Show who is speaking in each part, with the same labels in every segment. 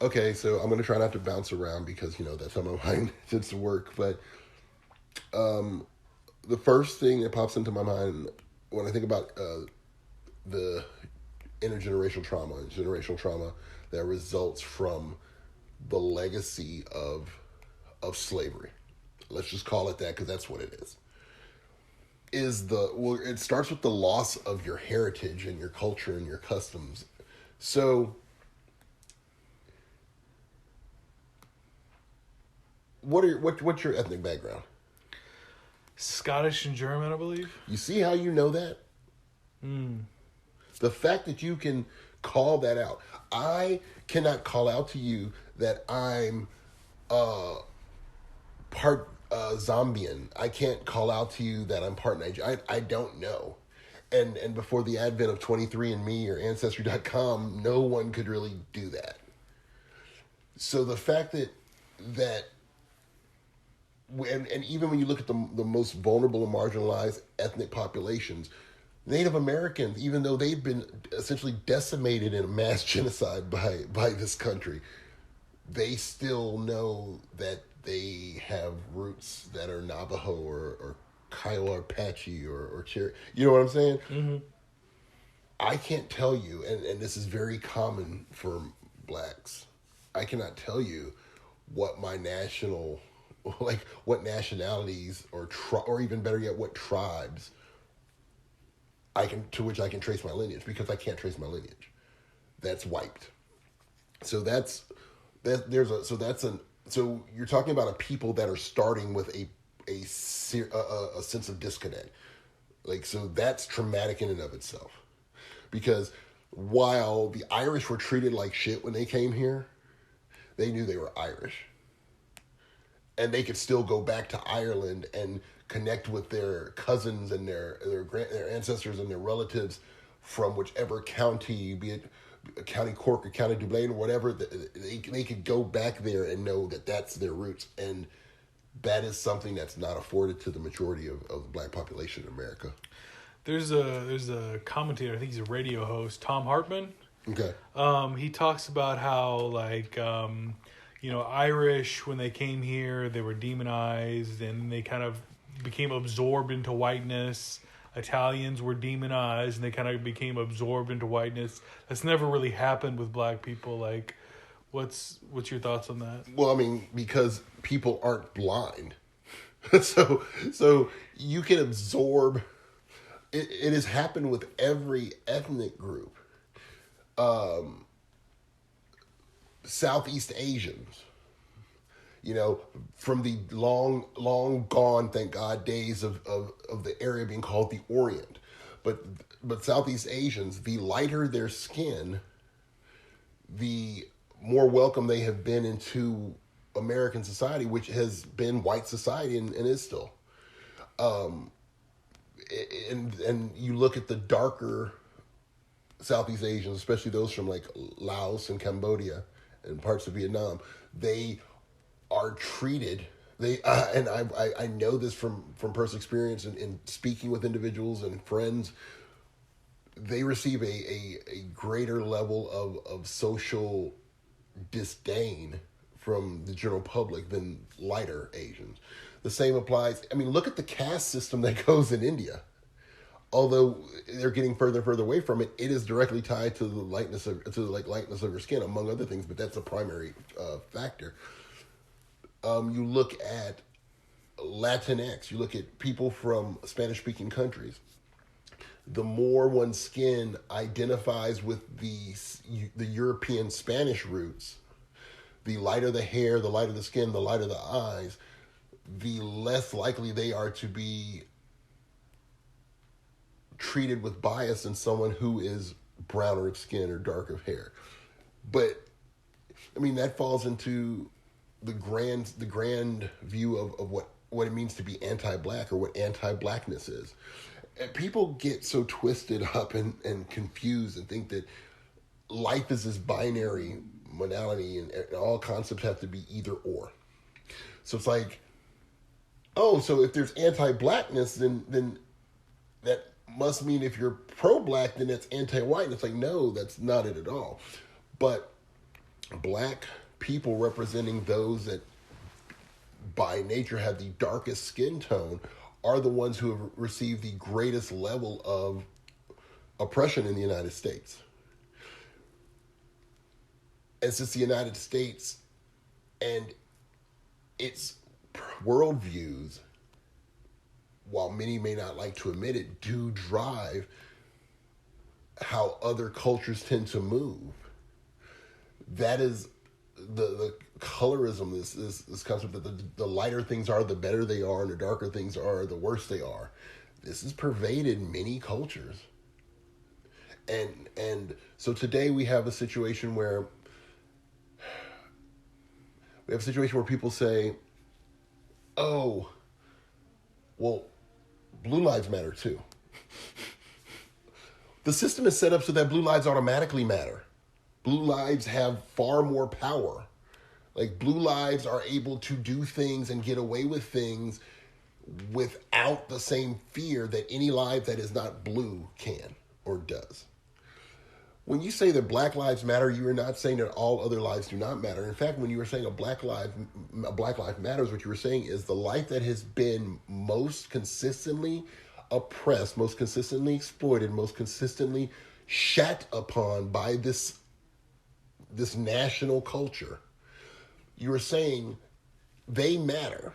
Speaker 1: Okay, so I'm gonna try not to bounce around because that's how my mind tends to work. But the first thing that pops into my mind when I think about the intergenerational trauma and generational trauma that results from the legacy of slavery. Let's just call it that because that's what it is. It starts with the loss of your heritage and your culture and your customs. So what's your ethnic background?
Speaker 2: Scottish and German, I believe.
Speaker 1: You see how you know that? The fact that you can call that out. I cannot call out to you that I'm part Zambian. I can't call out to you that I'm part Nigerian. I don't know. And before the advent of 23andMe or Ancestry.com, no one could really do that. So the fact that and even when you look at the most vulnerable and marginalized ethnic populations, Native Americans, even though they've been essentially decimated in a mass genocide by this country, they still know that they have roots that are Navajo or Kiowa Apache or Cherokee. You know what I'm saying?
Speaker 2: Mm-hmm.
Speaker 1: I can't tell you, and this is very common for blacks, I cannot tell you what my what nationalities or even better yet, what tribes to which I can trace my lineage, because I can't trace my lineage. That's wiped. So so you're talking about a people that are starting with a sense of disconnect. So that's traumatic in and of itself. Because while the Irish were treated like shit when they came here, they knew they were Irish. And they could still go back to Ireland and connect with their cousins and their ancestors and their relatives from whichever county, be it County Cork or County Dublin or whatever. They could go back there and know that that's their roots. And that is something that's not afforded to the majority of the black population in America.
Speaker 2: There's a commentator, I think he's a radio host, Tom Hartman.
Speaker 1: Okay.
Speaker 2: He talks about how Irish, when they came here, they were demonized and they kind of became absorbed into whiteness. Italians were demonized and they kind of became absorbed into whiteness. That's never really happened with black people. What's your thoughts on that?
Speaker 1: Well, I mean, because people aren't blind. so you can absorb. It has happened with every ethnic group. Southeast Asians, from the long gone, thank God, days of the area being called the Orient. But Southeast Asians, the lighter their skin, the more welcome they have been into American society, which has been white society and is still. And you look at the darker Southeast Asians, especially those from like Laos and Cambodia and parts of Vietnam, they are treated. And I know this from personal experience and speaking with individuals and friends. They receive a greater level of social disdain from the general public than lighter Asians. The same applies. I mean, look at the caste system that goes in India. Although they're getting further and further away from it, it is directly tied to the lightness of your skin, among other things. But that's a primary factor. You look at Latinx. You look at people from Spanish-speaking countries. The more one's skin identifies with the European Spanish roots, the lighter the hair, the lighter the skin, the lighter the eyes, the less likely they are to be treated with bias than someone who is browner of skin or dark of hair. But I mean, that falls into the grand view of what it means to be anti-black or what anti-blackness is. And people get so twisted up and confused and think that life is this binary modality and all concepts have to be either or. So it's like, oh, so if there's anti-blackness, then that must mean if you're pro-black, then that's anti-white. And it's like, no, that's not it at all. But black people representing those that by nature have the darkest skin tone are the ones who have received the greatest level of oppression in the United States. And since the United States and its worldviews, while many may not like to admit it, do drive how other cultures tend to move. That is the colorism, this concept that the lighter things are, the better they are, and the darker things are, the worse they are. This has pervaded many cultures. And so today we have a situation where people say, oh, well, blue lives matter too. The system is set up so that blue lives automatically matter. Blue lives have far more power. Like, blue lives are able to do things and get away with things without the same fear that any life that is not blue can or does. When you say that black lives matter, you are not saying that all other lives do not matter. In fact, when you were saying a black life matters, what you were saying is the life that has been most consistently oppressed, most consistently exploited, most consistently shat upon by this national culture. You were saying they matter.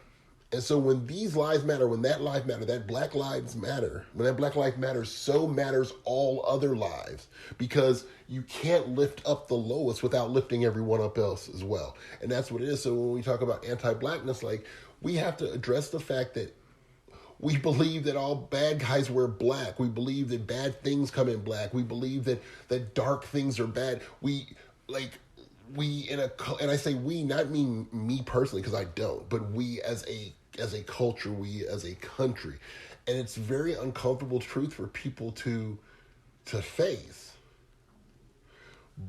Speaker 1: And so when these lives matter, when that life matters, that black lives matter, when that black life matters, so matters all other lives. Because you can't lift up the lowest without lifting everyone up else as well. And that's what it is. So when we talk about anti-blackness, like, we have to address the fact that we believe that all bad guys wear black. We believe that bad things come in black. We believe that dark things are bad. And I say we, not mean me personally, because I don't, but we as a culture, we as a country. And it's a very uncomfortable truth for people to face.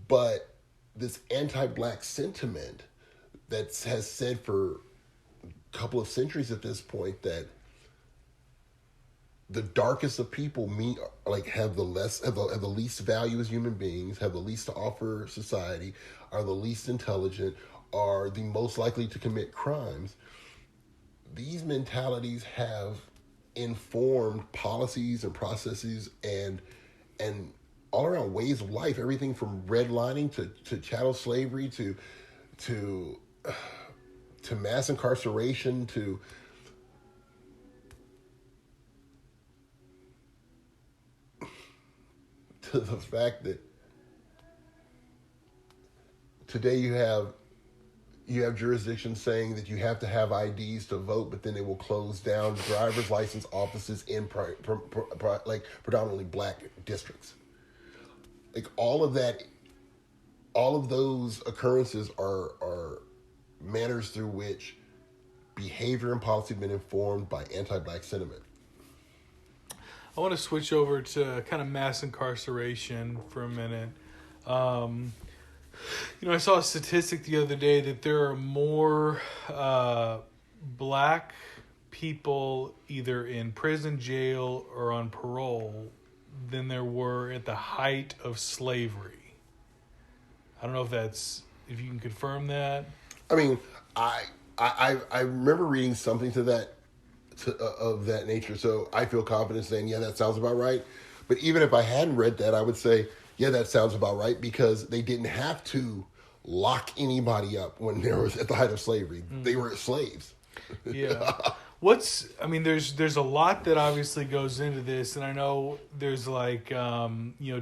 Speaker 1: But this anti-black sentiment that has said for a couple of centuries at this point that the darkest of people have the least value as human beings, have the least to offer society, are the least intelligent, are the most likely to commit crimes. These mentalities have informed policies and processes and all around ways of life, everything from redlining to chattel slavery to mass incarceration to the fact that today you have jurisdictions saying that you have to have IDs to vote, but then they will close down driver's license offices in predominantly black districts. Like, all of those occurrences are manners through which behavior and policy have been informed by anti-black sentiment.
Speaker 2: I want to switch over to kind of mass incarceration for a minute. I saw a statistic the other day that there are more black people either in prison, jail, or on parole than there were at the height of slavery. I don't know if you can confirm that.
Speaker 1: I mean, I remember reading something to that. Of that nature, so I feel confident saying, yeah, that sounds about right. But even if I hadn't read that, I would say, yeah, that sounds about right, because they didn't have to lock anybody up when there was at the height of slavery. They were slaves.
Speaker 2: Yeah. There's a lot that obviously goes into this, and I know there's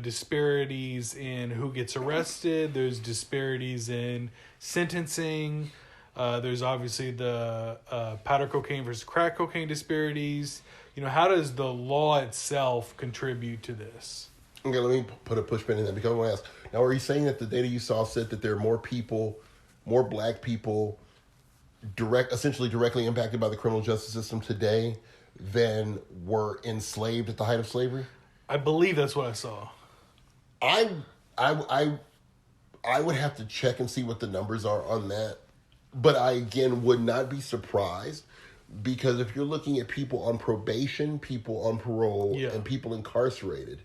Speaker 2: disparities in who gets arrested. There's disparities in sentencing. There's obviously the powder cocaine versus crack cocaine disparities. How does the law itself contribute to this?
Speaker 1: Okay, let me put a pushpin in that, because I want to ask. Now, are you saying that the data you saw said that there are more black people essentially directly impacted by the criminal justice system today than were enslaved at the height of slavery?
Speaker 2: I believe that's what I saw.
Speaker 1: I would have to check and see what the numbers are on that. But I, again, would not be surprised, because if you're looking at people on probation, people on parole, and people incarcerated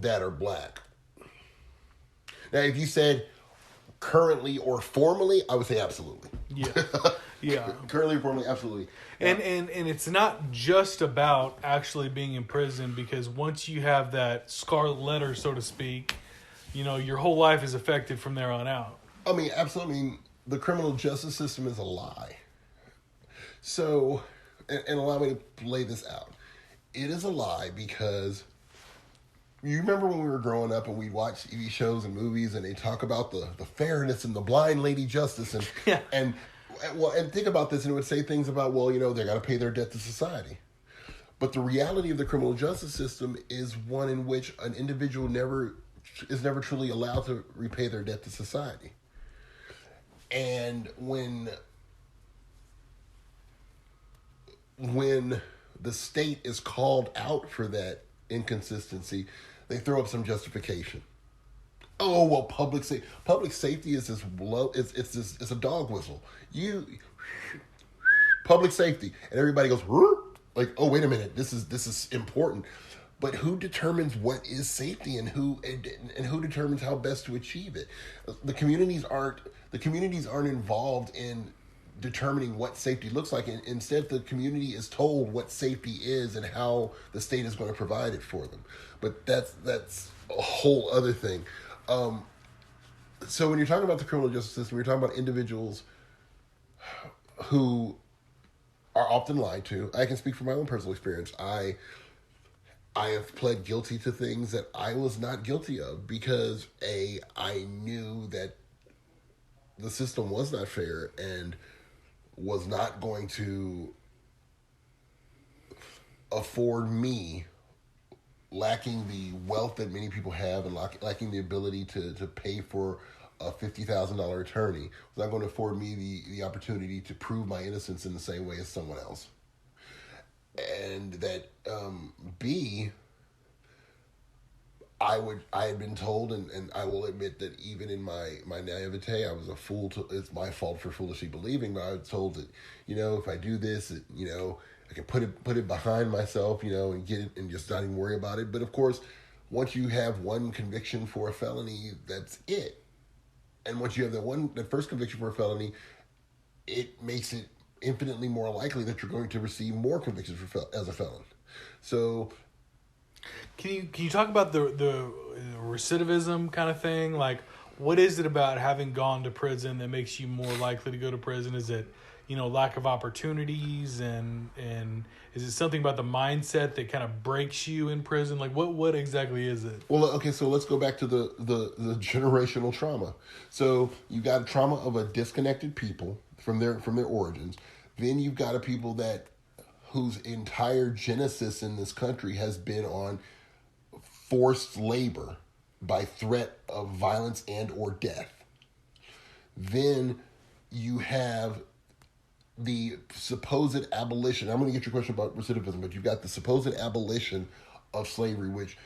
Speaker 1: that are black. Now, if you said currently or formerly, I would say absolutely.
Speaker 2: Yeah. Yeah.
Speaker 1: Currently or formerly, absolutely.
Speaker 2: And it's not just about actually being in prison, because once you have that scarlet letter, so to speak, your whole life is affected from there on out.
Speaker 1: I mean, absolutely. I mean, the criminal justice system is a lie. So, and allow me to lay this out. It is a lie because you remember when we were growing up and we'd watch TV shows and movies and they talk about the fairness and the blind lady justice and
Speaker 2: Yeah.
Speaker 1: and think about this, and it would say things about, they got to pay their debt to society. But the reality of the criminal justice system is one in which an individual is never truly allowed to repay their debt to society. And when the state is called out for that inconsistency, they throw up some justification. Oh, well, public safety is this low. It's a dog whistle. Public safety, and everybody goes like, oh, wait a minute, this is important. But who determines what is safety, and who determines how best to achieve it? The communities aren't involved in determining what safety looks like, and instead the community is told what safety is and how the state is going to provide it for them. But that's a whole other thing. So when you're talking about the criminal justice system, you're talking about individuals who are often lied to. I can speak from my own personal experience. I have pled guilty to things that I was not guilty of because I knew that the system was not fair and was not going to afford me, lacking the wealth that many people have and lacking the ability to pay for a $50,000 attorney, was not going to afford me the opportunity to prove my innocence in the same way as someone else. And that B, I had been told, and I will admit that even in my naivete, I was a fool. It's my fault for foolishly believing, but I was told that, if I do this, I can put it behind myself, and get it and just not even worry about it. But of course, once you have one conviction for a felony, that's it. And once you have that first conviction for a felony, it makes it infinitely more likely that you're going to receive more convictions as a felon. So,
Speaker 2: can you talk about the recidivism kind of thing? Like, what is it about having gone to prison that makes you more likely to go to prison? Is it lack of opportunities, and is it something about the mindset that kind of breaks you in prison? Like, what exactly is it?
Speaker 1: Well, okay, so let's go back to the generational trauma. So you got a trauma of a disconnected people from their origins. Then you've got a people whose entire genesis in this country has been on forced labor by threat of violence and or death. Then you have the supposed abolition. I'm going to get your question about recidivism, but you've got the supposed abolition of slavery, which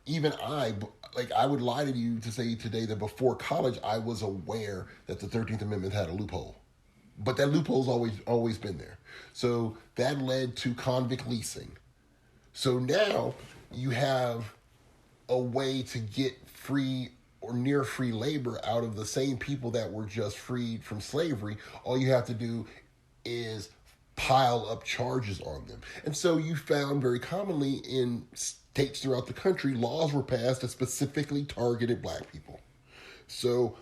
Speaker 1: even I would lie to you to say today that before college, I was aware that the 13th Amendment had a loophole. But that loophole's always been there. So that led to convict leasing. So now you have a way to get free or near free labor out of the same people that were just freed from slavery. All you have to do is pile up charges on them. And so you found very commonly in states throughout the country, laws were passed that specifically targeted black people. So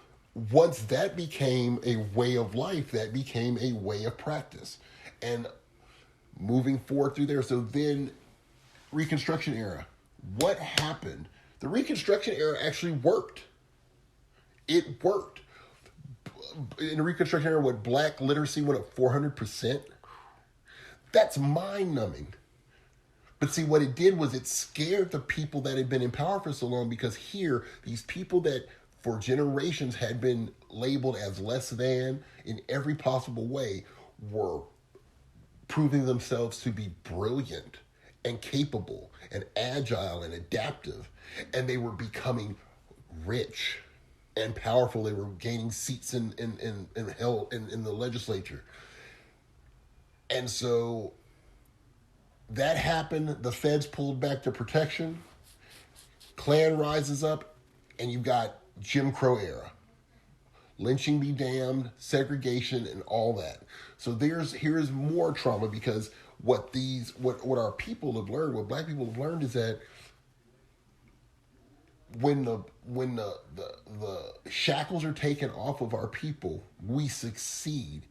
Speaker 1: once that became a way of life, that became a way of practice. And moving forward through there, so then Reconstruction era. What happened? The Reconstruction era actually worked. It worked. In the Reconstruction era, what, black literacy went up 400%? That's mind-numbing. But see, what it did was it scared the people that had been in power for so long, because here, these people that for generations had been labeled as less than in every possible way were proving themselves to be brilliant and capable and agile and adaptive. And they were becoming rich and powerful. They were gaining seats in the legislature. And so that happened. The feds pulled back their protection. Klan rises up, and you've got Jim Crow era. lynching be damned, segregation, and all that. So here's more trauma, because what our people have learned, what black people have learned, is that when the shackles are taken off of our people, we succeed.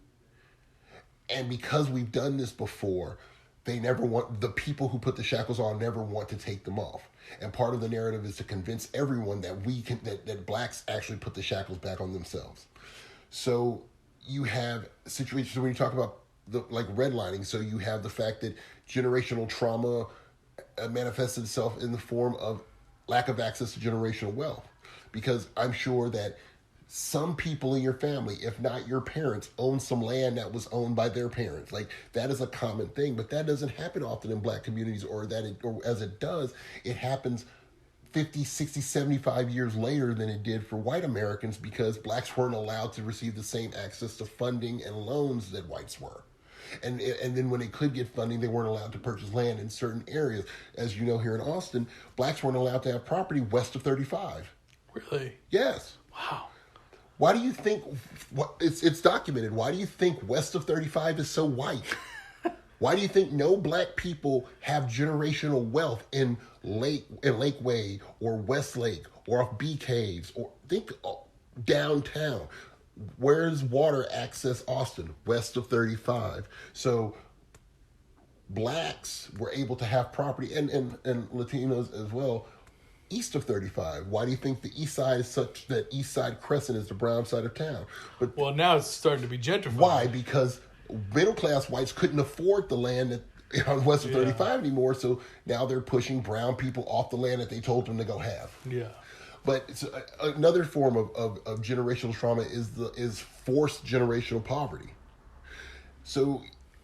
Speaker 1: And because we've done this before, the people who put the shackles on never want to take them off. And part of the narrative is to convince everyone that that blacks actually put the shackles back on themselves. So you have situations when you talk about redlining. So you have the fact that generational trauma manifests itself in the form of lack of access to generational wealth. Because I'm sure that some people in your family, if not your parents, own some land that was owned by their parents. Like, that is a common thing, but that doesn't happen often in black communities, or as it does, it happens 50, 60, 75 years later than it did for white Americans, because blacks weren't allowed to receive the same access to funding and loans that whites were. And then when they could get funding, they weren't allowed to purchase land in certain areas. As you know, here in Austin, blacks weren't allowed to have property west of 35.
Speaker 2: Really?
Speaker 1: Yes.
Speaker 2: Wow.
Speaker 1: Why do you think, it's documented, why do you think west of 35 is so white? Why do you think no black people have generational wealth in Lakeway or Westlake or off Bee Caves, or think downtown? Where's water access Austin? West of 35. So blacks were able to have property, and Latinos as well, east of 35. Why do you think the east side is such that East Side Crescent is the brown side of town? But
Speaker 2: well, now it's starting to be gentrified.
Speaker 1: Why? Because middle class whites couldn't afford the land on west of 35 anymore, so now they're pushing brown people off the land that they told them to go have.
Speaker 2: Yeah.
Speaker 1: But it's another form of generational trauma is forced generational poverty. So,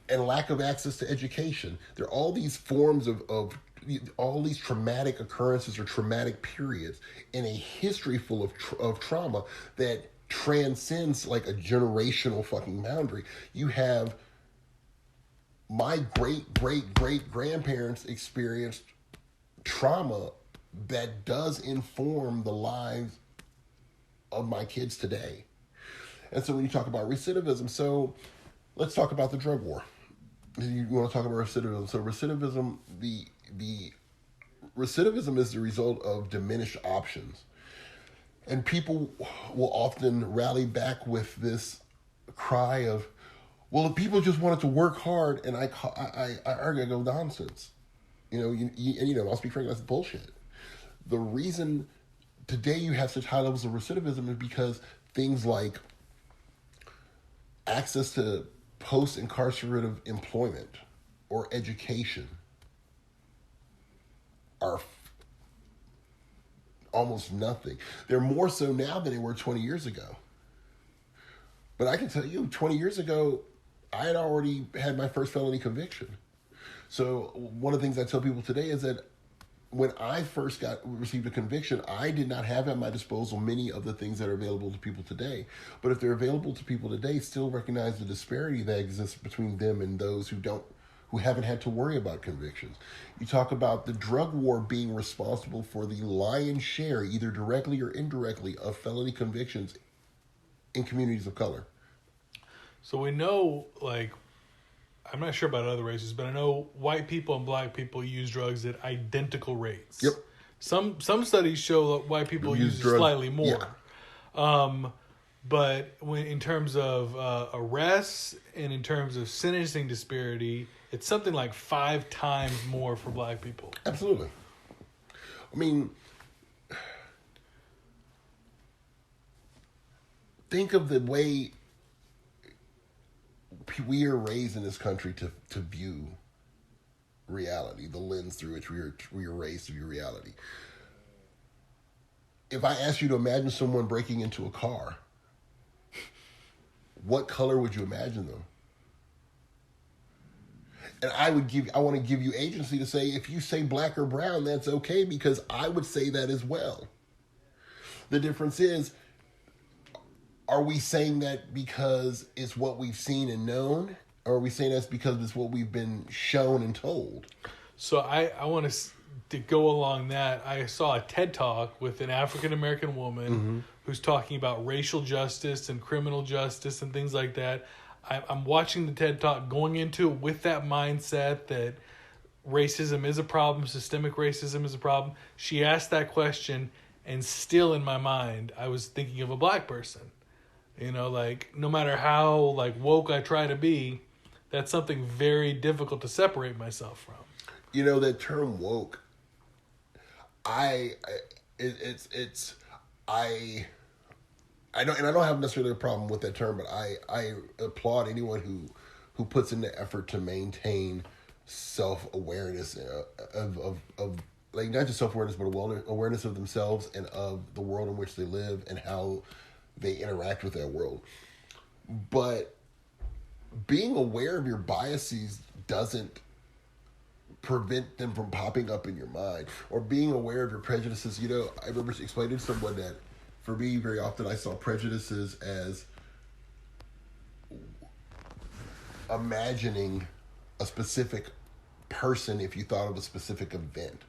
Speaker 1: and lack of access to education. There are all these forms of all these traumatic occurrences or traumatic periods in a history full of trauma that transcends like a generational fucking boundary. You have my great-great-great-grandparents experienced trauma that does inform the lives of my kids today. And so when you talk about recidivism, so let's talk about the drug war. You want to talk about recidivism. So recidivism, the recidivism is the result of diminished options. And people will often rally back with this cry of, well, if people just wanted to work hard, and I argue, I go, nonsense. I'll speak frankly, that's bullshit. The reason today you have such high levels of recidivism is because things like access to post-incarcerative employment or education are almost nothing. They're more so now than they were 20 years ago. But I can tell you, 20 years ago, I had already had my first felony conviction. So one of the things I tell people today is that when I first received a conviction, I did not have at my disposal many of the things that are available to people today. But if they're available to people today, still recognize the disparity that exists between them and those who haven't had to worry about convictions. You talk about the drug war being responsible for the lion's share, either directly or indirectly, of felony convictions in communities of color.
Speaker 2: So we know, I'm not sure about other races, but I know white people and black people use drugs at identical rates.
Speaker 1: Yep.
Speaker 2: Some studies show that white people use it slightly more. Yeah. But in terms of arrests and in terms of sentencing disparity, it's something like 5 times more for black people.
Speaker 1: Absolutely. I mean, think of the way we are raised in this country to view reality, the lens through which we are raised to view reality. If I asked you to imagine someone breaking into a car, what color would you imagine them? And I want to give you agency to say, if you say black or brown, that's okay, because I would say that as well. The difference is, are we saying that because it's what we've seen and known? Or are we saying that's because it's what we've been shown and told?
Speaker 2: So I want to go along that. I saw a TED Talk with an African-American woman who's talking about racial justice and criminal justice and things like that. I'm watching the TED Talk going into it with that mindset that racism is a problem, systemic racism is a problem. She asked that question, and still in my mind, I was thinking of a black person. You know, like, no matter how, like, woke I try to be, that's something very difficult to separate myself from.
Speaker 1: You know, that term woke, I don't, and I don't have necessarily a problem with that term, but I applaud anyone who puts in the effort to maintain self-awareness of like, not just self-awareness, but awareness of themselves and of the world in which they live and how they interact with that world. But being aware of your biases doesn't prevent them from popping up in your mind, or being aware of your prejudices. You know, I remember explaining to someone that for me, very often I saw prejudices as imagining a specific person if you thought of a specific event.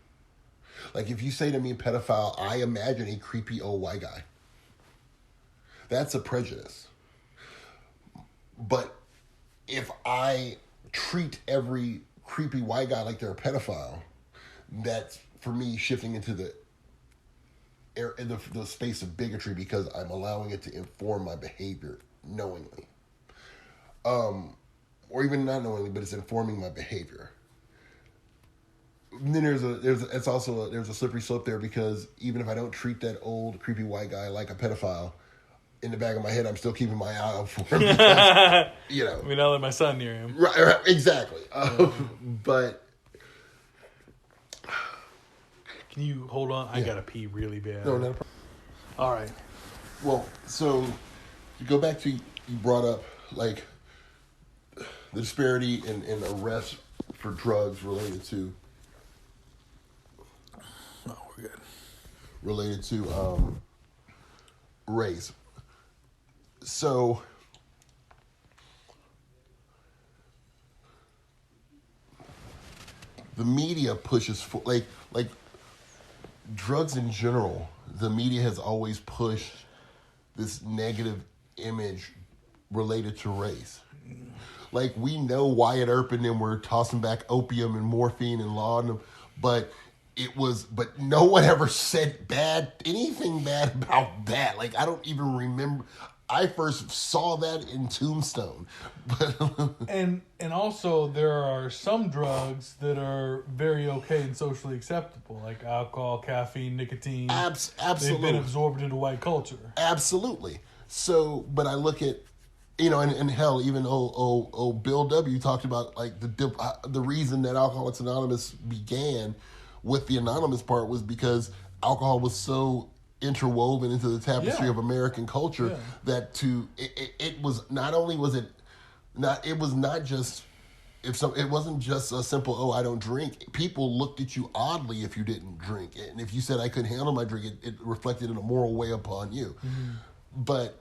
Speaker 1: Like, if you say to me pedophile, I imagine a creepy old white guy. That's a prejudice. But if I treat every creepy white guy like they're a pedophile, that's, for me, shifting into the space of bigotry, because I'm allowing it to inform my behavior knowingly. Or even not knowingly, but it's informing my behavior. And then there's a slippery slope there, because even if I don't treat that old creepy white guy like a pedophile, in the back of my head, I'm still keeping my eye out for him because, you know.
Speaker 2: I mean, I'll let my son near him.
Speaker 1: Right, exactly. But
Speaker 2: can you hold on? I gotta pee really bad.
Speaker 1: No, not a problem.
Speaker 2: All right.
Speaker 1: Well, so to go back to, you brought up, like, the disparity in arrests for drugs related to.
Speaker 2: No, we're good.
Speaker 1: Related to race. So the media pushes for, like drugs in general. The media has always pushed this negative image related to race. Like, we know Wyatt Earp and them were tossing back opium and morphine and laudanum, but no one ever said anything bad about that. Like, I don't even remember. I first saw that in Tombstone.
Speaker 2: and also, there are some drugs that are very okay and socially acceptable, like alcohol, caffeine, nicotine.
Speaker 1: Absolutely.
Speaker 2: They've been absorbed into white culture.
Speaker 1: Absolutely. So, but I look at, you know, and hell, even old Bill W. talked about, like, the reason that Alcoholics Anonymous began with the anonymous part was because alcohol was so interwoven into the tapestry of American culture that it wasn't just a simple, oh, I don't drink. People looked at you oddly if you didn't drink. And if you said I couldn't handle my drink, it reflected in a moral way upon you. Mm-hmm. But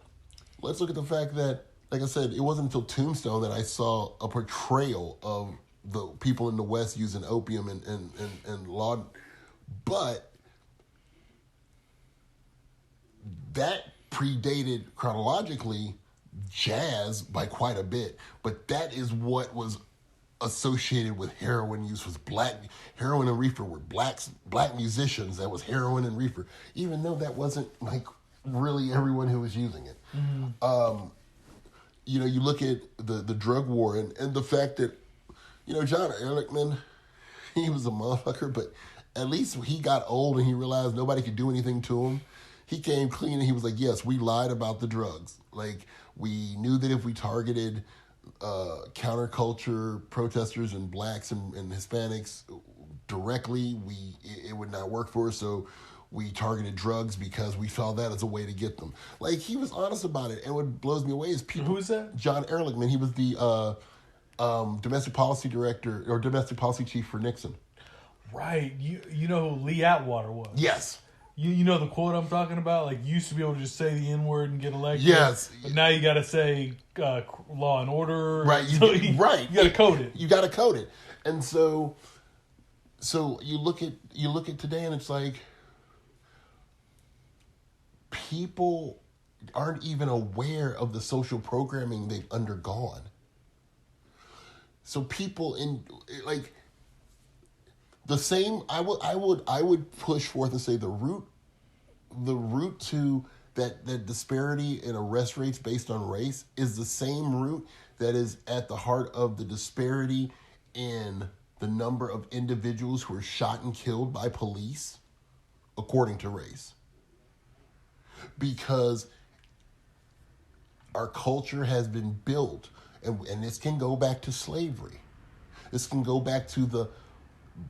Speaker 1: let's look at the fact that, like I said, it wasn't until Tombstone that I saw a portrayal of the people in the West using opium and laudanum. But that predated chronologically jazz by quite a bit. But that is what was associated with heroin use, was heroin and reefer were black musicians. That was heroin and reefer, even though that wasn't, like, really everyone who was using it. Mm-hmm. You know, you look at the drug war and the fact that, you know, John Ehrlichman, he was a motherfucker, but at least he got old and he realized nobody could do anything to him. He came clean and he was like, yes, we lied about the drugs. Like, we knew that if we targeted counterculture protesters and blacks and Hispanics directly, it would not work for us. So we targeted drugs because we saw that as a way to get them. Like, he was honest about it. And what blows me away is people.
Speaker 2: Who is that?
Speaker 1: John Ehrlichman. He was the domestic policy director or domestic policy chief for Nixon.
Speaker 2: Right. You know who Lee Atwater was?
Speaker 1: Yes.
Speaker 2: You know the quote I'm talking about? Like, you used to be able to just say the N-word and get elected.
Speaker 1: Yes.
Speaker 2: But now you got to say law and order.
Speaker 1: Right. You
Speaker 2: got to code it.
Speaker 1: You got to code it. And so you look at today and it's like, people aren't even aware of the social programming they've undergone. So people in like the same, I would push forth and say the root to that disparity in arrest rates based on race is the same root that is at the heart of the disparity in the number of individuals who are shot and killed by police according to race. Because our culture has been built, and this can go back to slavery. This can go back to the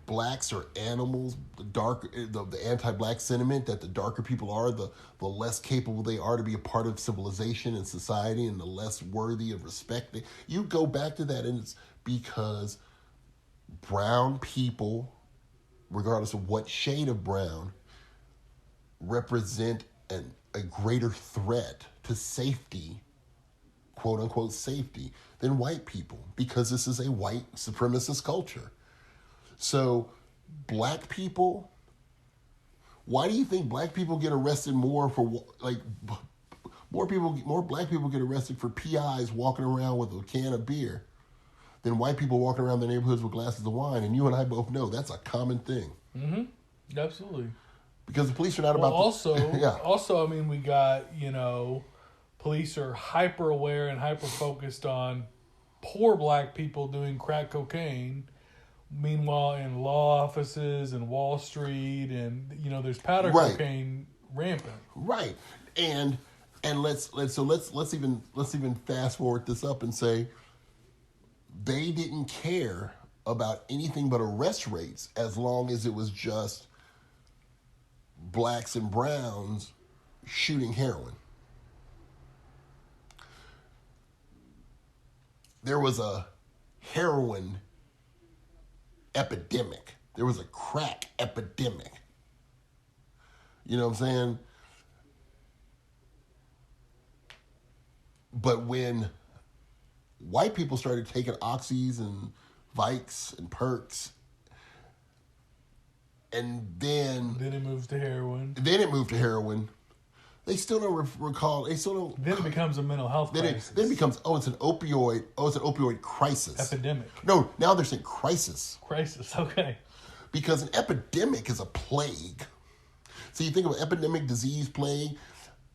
Speaker 1: blacks are animals, the anti-black sentiment that the darker people are, the less capable they are to be a part of civilization and society, and the less worthy of respect. You go back to that, and it's because brown people, regardless of what shade of brown, represent a greater threat to safety, quote unquote safety, than white people, because this is a white supremacist culture. So black people, why do you think black people get arrested more for, like, more black people get arrested for PIs walking around with a can of beer than white people walking around their neighborhoods with glasses of wine? And you and I both know that's a common thing.
Speaker 2: Mm-hmm. Absolutely.
Speaker 1: Because the police are not about...
Speaker 2: Also, I mean, we got, police are hyper aware and hyper focused on poor black people doing crack cocaine. Meanwhile, in law offices and Wall Street, and there's powder cocaine rampant. Right,
Speaker 1: and let's even fast forward this up and say they didn't care about anything but arrest rates as long as it was just blacks and browns shooting heroin. There was a heroin epidemic. There was a crack epidemic. You know what I'm saying? But when white people started taking oxys and Vikes and perks, and then
Speaker 2: it moved to heroin.
Speaker 1: They still don't recall. They still don't.
Speaker 2: Then it becomes a mental health crisis.
Speaker 1: Then it becomes it's an opioid crisis.
Speaker 2: Epidemic.
Speaker 1: No, now they're saying crisis.
Speaker 2: Crisis. Okay.
Speaker 1: Because an epidemic is a plague. So you think of epidemic, disease, plague.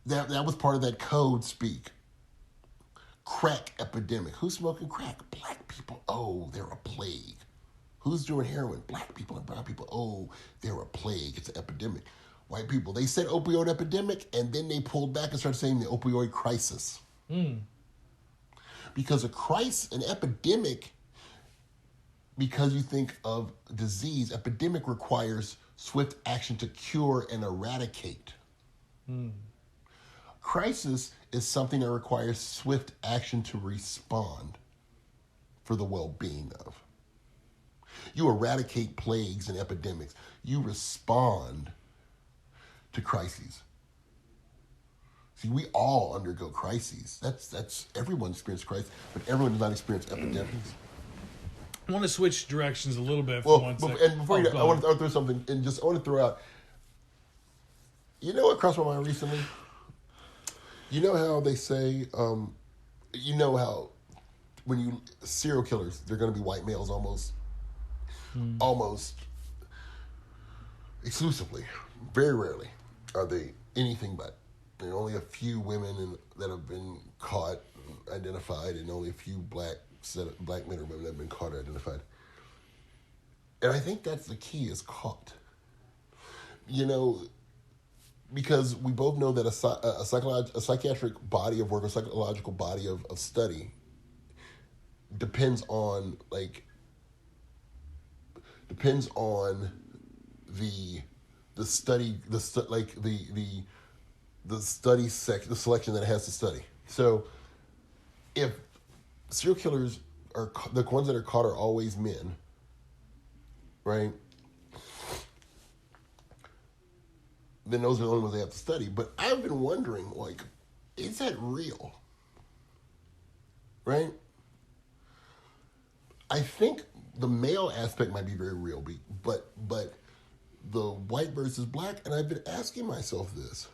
Speaker 1: That was part of that code speak. Crack epidemic. Who's smoking crack? Black people. Oh, they're a plague. Who's doing heroin? Black people and brown people. Oh, they're a plague. It's an epidemic. White people, they said opioid epidemic, and then they pulled back and started saying the opioid crisis. Because an epidemic, because you think of disease, epidemic requires swift action to cure and eradicate. Crisis is something that requires swift action to respond for the well-being of. You eradicate plagues and epidemics. You respond to crises. See, we all undergo crises. That's everyone experiences crises, but everyone does not experience epidemics.
Speaker 2: I want to switch directions a little bit for 1 second.
Speaker 1: And before I want to throw something, and I want to throw out. You know what crossed my mind recently? You know how they say, how when serial killers, they're going to be white males almost exclusively. Very rarely are they anything but. There are only a few women that have been caught, identified, and only a few black men or women that have been caught or identified. And I think that's the key, is caught. Because we both know that a psychiatric body of work, a psychological body of study depends on the selection that it has to study. So if serial killers are the ones that are caught are always men, right? Then those are the only ones they have to study. But I've been wondering, is that real? Right? I think the male aspect might be very real, but the white versus black, and I've been asking myself this.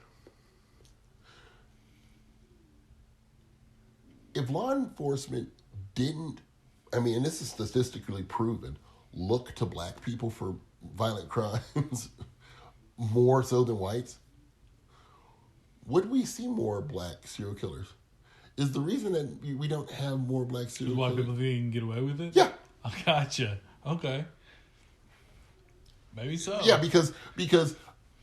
Speaker 1: if law enforcement didn't, I mean, and this is statistically proven, look to black people for violent crimes more so than whites, would we see more black serial killers? Is the reason that we don't have more black serial
Speaker 2: White
Speaker 1: killers?
Speaker 2: people think you can get away with it?
Speaker 1: Yeah.
Speaker 2: I gotcha. Okay. Maybe so.
Speaker 1: Yeah, because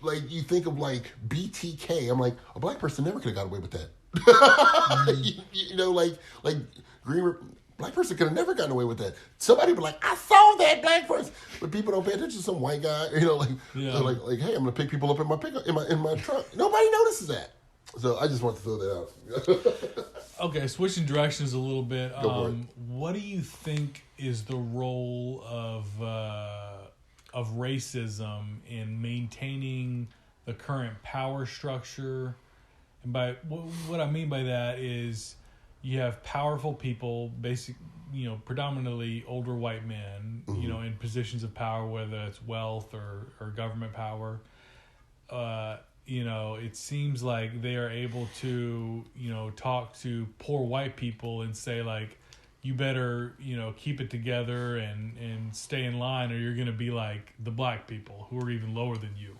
Speaker 1: like you think of like BTK, I'm like, a black person never could have got away with that. you know, like black person could have never gotten away with that. Somebody would be like, I saw that black person, but people don't pay attention to some white guy. You know, like hey, I'm gonna pick people up in my pickup in my trunk. Nobody notices that. So I just want to throw that out.
Speaker 2: Okay, switching directions a little bit.
Speaker 1: Go for it.
Speaker 2: What do you think is the role of racism in maintaining the current power structure? And by what I mean by that is you have powerful people, predominantly older white men,
Speaker 1: Mm-hmm.
Speaker 2: in positions of power, whether it's wealth or government power. It seems like they are able to, talk to poor white people and say, like, you better, keep it together and stay in line, or you're going to be like the black people who are even lower than you.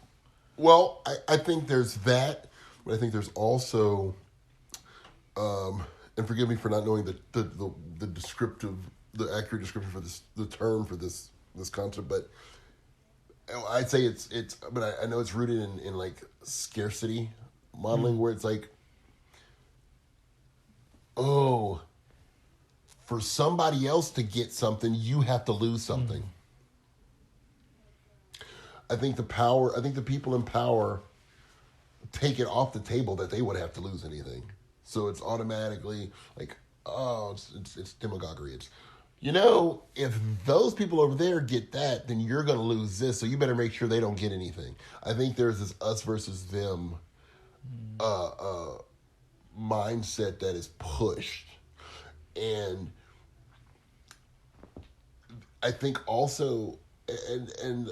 Speaker 1: Well, I think there's that, but I think there's also, and forgive me for not knowing the descriptive, the accurate description for the term for this concept, but I'd say it's, but I know it's rooted in like scarcity modeling, where it's like, oh, for somebody else to get something, you have to lose something. I think the people in power take it off the table that they would have to lose anything. So it's automatically like, oh, it's demagoguery. It's, if those people over there get that, then you're going to lose this. So you better make sure they don't get anything. I think there's this us versus them mindset that is pushed. And I think also, and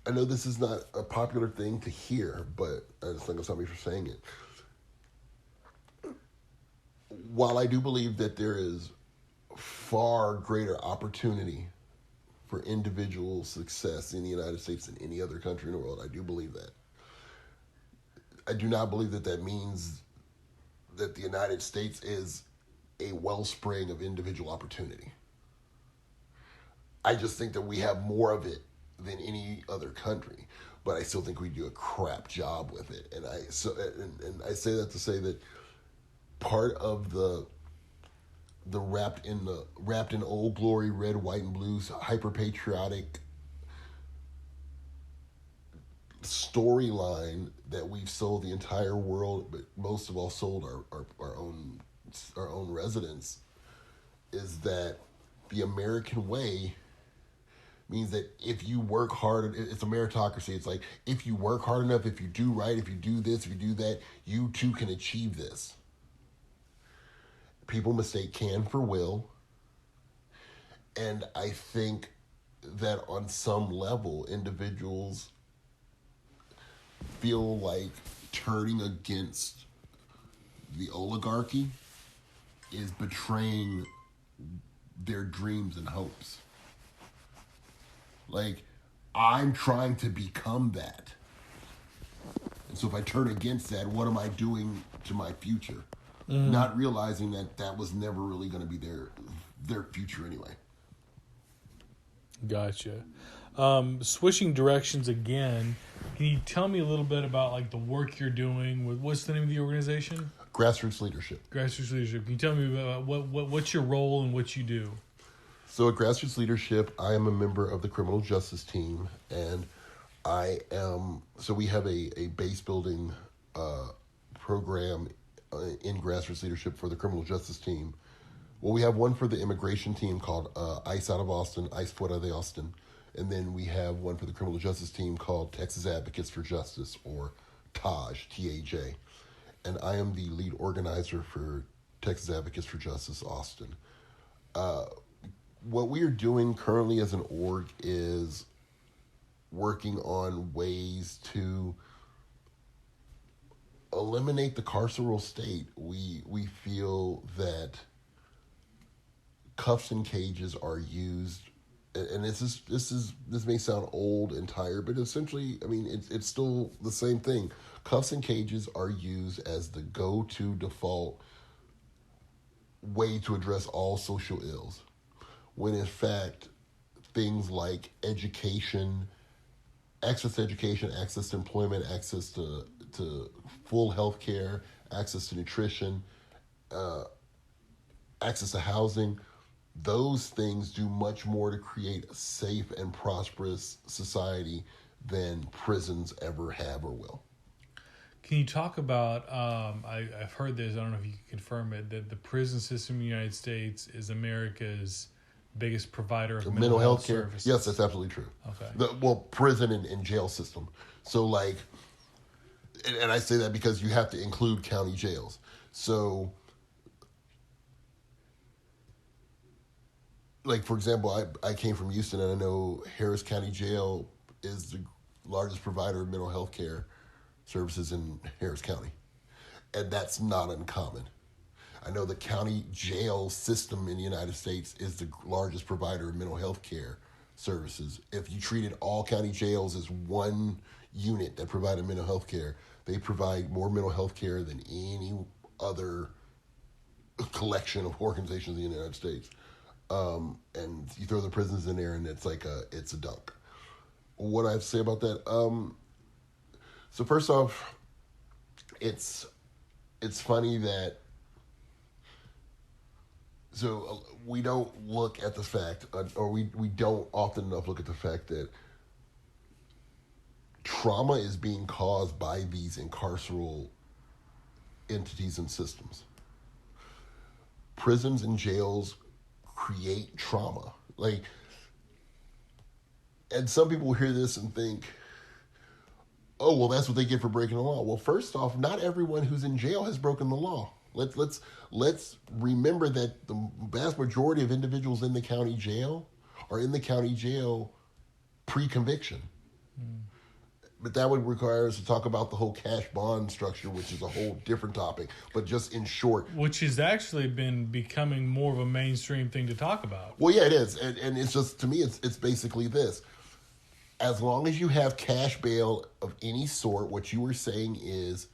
Speaker 1: I know this is not a popular thing to hear, but I just think of somebody for saying it. While I do believe that there is far greater opportunity for individual success in the United States than any other country in the world, I do believe that. I do not believe that means that the United States is a wellspring of individual opportunity. I just think that we have more of it than any other country, but I still think we do a crap job with it. And I say that to say that part of the wrapped in old glory, red, white, and blues, hyper patriotic storyline that we've sold the entire world, but most of all sold our own residents, is that the American way means that if you work hard, it's a meritocracy. It's like, if you work hard enough, if you do right, if you do this, if you do that, you too can achieve this. People mistake can for will. And I think that on some level, individuals feel like turning against the oligarchy is betraying their dreams and hopes. Like, I'm trying to become that. And so if I turn against that, what am I doing to my future? Not realizing that was never really going to be their future anyway.
Speaker 2: Gotcha. Switching directions again, can you tell me a little bit about like the work you're doing? What's the name of the organization?
Speaker 1: Grassroots leadership.
Speaker 2: Grassroots Leadership. Can you tell me about what's your role and what you do?
Speaker 1: So at Grassroots Leadership, I am a member of the criminal justice team, and we have a base building program in Grassroots Leadership for the criminal justice team. Well, we have one for the immigration team called ICE out of Austin, ICE Fuera de Austin, and then we have one for the criminal justice team called Texas Advocates for Justice, or TAJ, T-A-J. And I am the lead organizer for Texas Advocates for Justice Austin. What we are doing currently as an org is working on ways to eliminate the carceral state, we feel that cuffs and cages are used, and this may sound old and tired, but essentially, I mean, it's still the same thing. Cuffs and cages are used as the go-to default way to address all social ills, when in fact things like education, access to education, access to employment, access to full health care, access to nutrition, access to housing, those things do much more to create a safe and prosperous society than prisons ever have or will.
Speaker 2: Can you talk about, I've heard this, I don't know if you can confirm it, that the prison system in the United States is America's biggest provider of mental health
Speaker 1: care
Speaker 2: services?
Speaker 1: Yes, that's absolutely true.
Speaker 2: Okay.
Speaker 1: Prison and jail system. So like, and I say that because you have to include county jails. So, like, for example, I came from Houston, and I know Harris County Jail is the largest provider of mental health care services in Harris County. And that's not uncommon. I know the county jail system in the United States is the largest provider of mental health care services. If you treated all county jails as one unit that provided mental health care, they provide more mental health care than any other collection of organizations in the United States. And you throw the prisons in there, and it's a dunk. What I have to say about that? So first off, it's funny that we don't look at the fact, or we don't often enough look at the fact that trauma is being caused by these incarceral entities and systems. Prisons and jails create trauma. And some people hear this and think, oh, well, that's what they get for breaking the law. Well, first off, not everyone who's in jail has broken the law. Let's remember that the vast majority of individuals in the county jail are in the county jail pre-conviction. But that would require us to talk about the whole cash bond structure, which is a whole different topic. But just in short,
Speaker 2: which has actually been becoming more of a mainstream thing to talk about.
Speaker 1: Well, yeah, it is, and it's just, to me, it's basically this: as long as you have cash bail of any sort, what you were saying is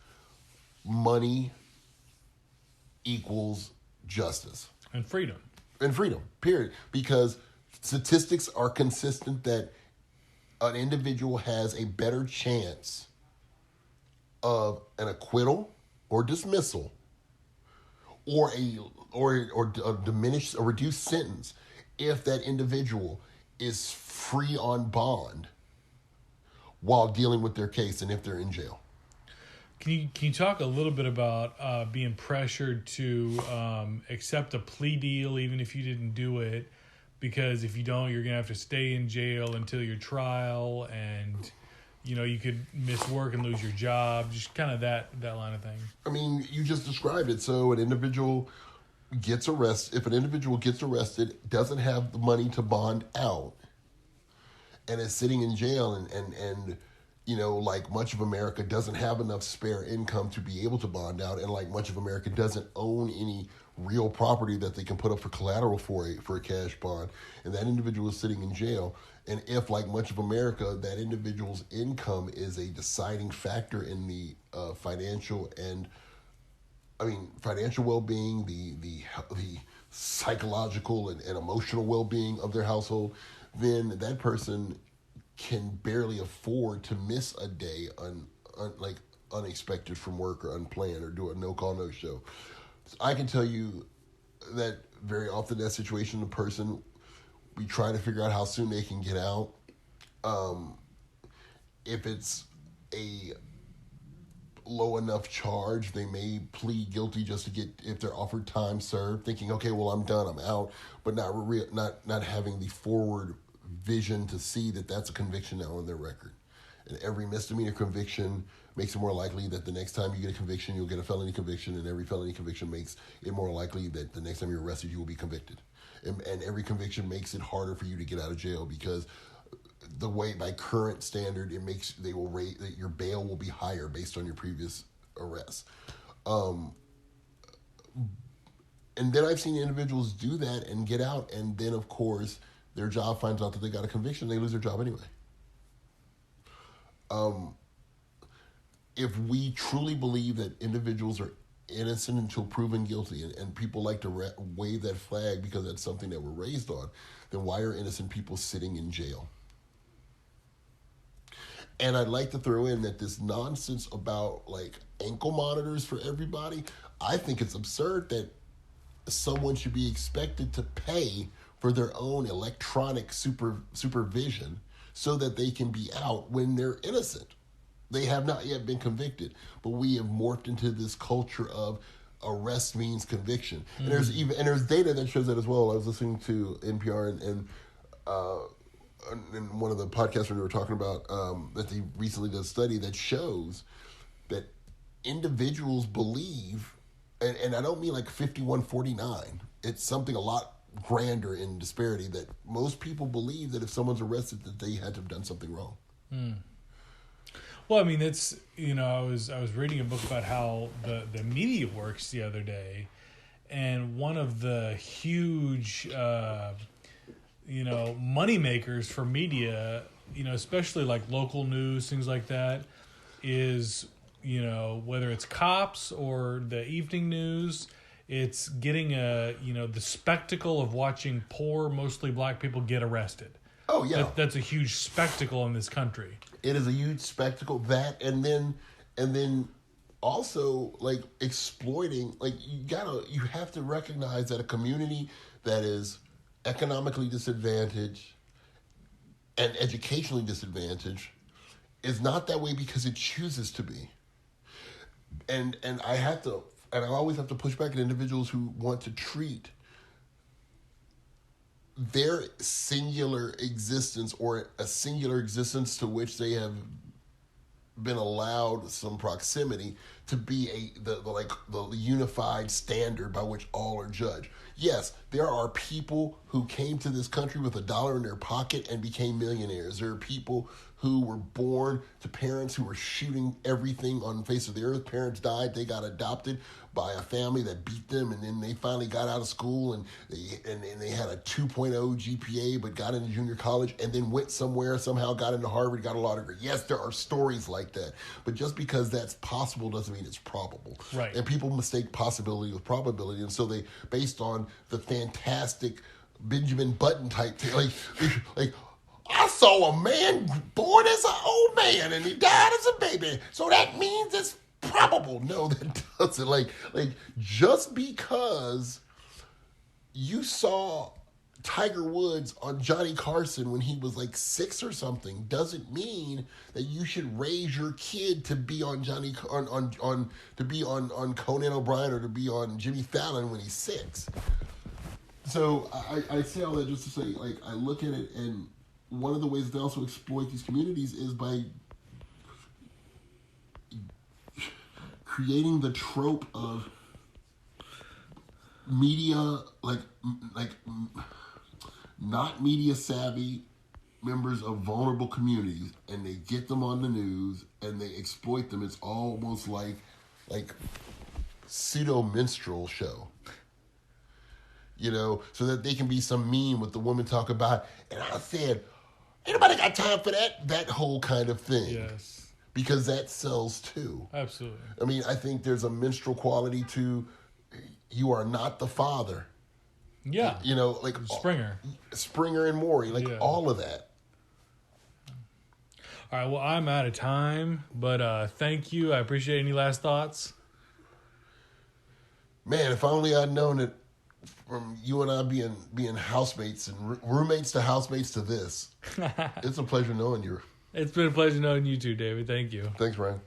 Speaker 1: money equals justice
Speaker 2: and freedom.
Speaker 1: Period. Because statistics are consistent that an individual has a better chance of an acquittal or dismissal or a diminished or reduced sentence if that individual is free on bond while dealing with their case and if they're in jail.
Speaker 2: Can you talk a little bit about being pressured to accept a plea deal even if you didn't do it? Because if you don't, you're going to have to stay in jail until your trial, and you could miss work and lose your job. Just kind of that line of thing.
Speaker 1: I mean, you just described it. So an individual gets arrested. If an individual gets arrested, doesn't have the money to bond out, and is sitting in jail, and like much of America doesn't have enough spare income to be able to bond out, and like much of America doesn't own any real property that they can put up for collateral for a cash bond, and that individual is sitting in jail. And if, like much of America, that individual's income is a deciding factor in the financial well-being, the psychological and emotional well-being of their household, then that person can barely afford to miss a day unexpected from work or unplanned or do a no-call, no-show. So I can tell you that very often that situation, the person, we try to figure out how soon they can get out. If it's a low enough charge, they may plead guilty just to get, if they're offered time served, thinking, okay, well, I'm done, I'm out, but not having the forward vision to see that that's a conviction now on their record. And every misdemeanor conviction makes it more likely that the next time you get a conviction, you'll get a felony conviction, and every felony conviction makes it more likely that the next time you're arrested, you will be convicted. And every conviction makes it harder for you to get out of jail, because the way, by current standard, it makes, they will rate that your bail will be higher based on your previous arrests. And then I've seen individuals do that and get out, and then, of course, their job finds out that they got a conviction, they lose their job anyway. If we truly believe that individuals are innocent until proven guilty, and people like to wave that flag because that's something that we're raised on, then why are innocent people sitting in jail? And I'd like to throw in that this nonsense about like ankle monitors for everybody, I think it's absurd that someone should be expected to pay for their own electronic supervision so that they can be out when they're innocent. They have not yet been convicted, but we have morphed into this culture of arrest means conviction. Mm-hmm. And there's data that shows that as well. I was listening to NPR and in one of the podcasts when they were talking about that they recently did a study that shows that individuals believe, and I don't mean like 51-49, it's something a lot grander in disparity, that most people believe that if someone's arrested that they had to have done something wrong.
Speaker 2: Well, I mean, it's, I was reading a book about how the media works the other day, and one of the huge money makers for media, especially like local news, things like that, is, whether it's cops or the evening news, it's getting the spectacle of watching poor, mostly black people get arrested.
Speaker 1: Oh, yeah.
Speaker 2: That's a huge spectacle in this country.
Speaker 1: It is a huge spectacle. That, and then also like exploiting, like you have to recognize that a community that is economically disadvantaged and educationally disadvantaged is not that way because it chooses to be. And I always have to push back at individuals who want to treat their singular existence, or a singular existence to which they have been allowed some proximity, to be the unified standard by which all are judged. Yes, there are people who came to this country with $1 in their pocket and became millionaires. There are people who were born to parents who were shooting everything on the face of the earth. Parents died, they got adopted by a family that beat them, and then they finally got out of school and they had a 2.0 GPA but got into junior college and then went somewhere, somehow got into Harvard, got a law degree. Yes, there are stories like that, but just because that's possible doesn't mean it's probable.
Speaker 2: Right.
Speaker 1: And people mistake possibility with probability, and so they, based on the fantastic Benjamin Button type thing, like I saw a man born as an old man and he died as a baby, so that means it's probable. No, that doesn't. Like just because you saw Tiger Woods on Johnny Carson when he was like 6 or something doesn't mean that you should raise your kid to be on to be on Conan O'Brien or to be on Jimmy Fallon when he's 6. So I say all that just to say, like, I look at it, and one of the ways they also exploit these communities is by creating the trope of media, like not media savvy members of vulnerable communities, and they get them on the news and they exploit them. It's almost like pseudo minstrel show, so that they can be some meme with the woman talk about, and I said, ain't nobody got time for that whole kind of thing.
Speaker 2: Yes.
Speaker 1: Because that sells too.
Speaker 2: Absolutely.
Speaker 1: I mean, I think there's a minstrel quality to you are not the father.
Speaker 2: Yeah.
Speaker 1: Like Springer and Maury, all of that.
Speaker 2: All right, well, I'm out of time, but thank you. I appreciate any last thoughts.
Speaker 1: Man, if only I'd known that from you and I being housemates and roommates to housemates to this. It's a pleasure knowing you.
Speaker 2: It's been a pleasure knowing you too, David. Thank you.
Speaker 1: Thanks, Ryan.